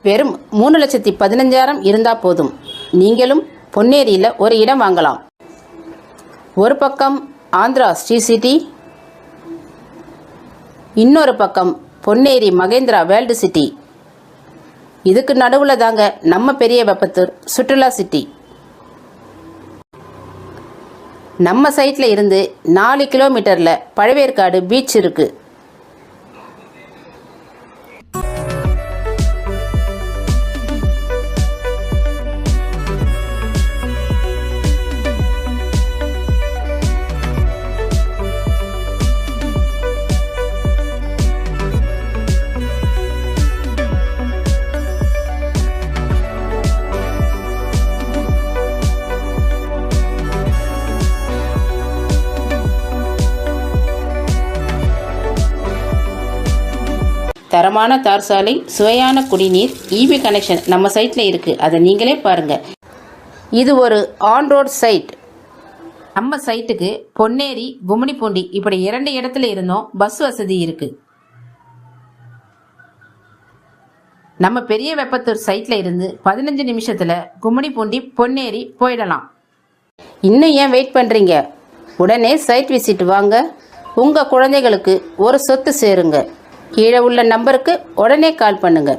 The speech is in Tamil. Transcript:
வெறும் 3,15,000 இருந்தால் போதும். நீங்களும் பொன்னேரியில் ஒரு இடம் வாங்கலாம். ஒரு பக்கம் ஆந்திரா ஸ்ரீ சிட்டி, இன்னொரு பக்கம் பொன்னேரி மகேந்திரா வேர்ல்டு சிட்டி. இதுக்கு நடுவில் தாங்க நம்ம பெரிய வெப்பத்தூர் சுற்றுலா சிட்டி. நம்ம சைட்டில் இருந்து 4 கிலோமீட்டரில் பழவேற்காடு பீச் இருக்குது. தரமான தார் சாலை, சுவையான குடிநீர், இபி கனெக்ஷன் நம்ம சைட்டில் இருக்குது. அதை நீங்களே பாருங்கள். இது ஒரு ஆன் ரோட் சைட். நம்ம சைட்டுக்கு பொன்னேரி, கும்மிடிப்பூண்டி இப்படி 2 இடத்துல இருந்தோம் பஸ் வசதி இருக்குது. நம்ம பெரிய வெப்பத்தூர் சைட்டில் இருந்து 15 நிமிஷத்தில் கும்மிடிப்பூண்டி, பொன்னேரி போயிடலாம். இன்னும் ஏன் வெயிட் பண்ணுறீங்க? உடனே சைட் விசிட் வாங்க. உங்கள் குழந்தைகளுக்கு ஒரு சொத்து சேருங்க. கீழே உள்ள நம்பருக்கு உடனே கால் பண்ணுங்கள்.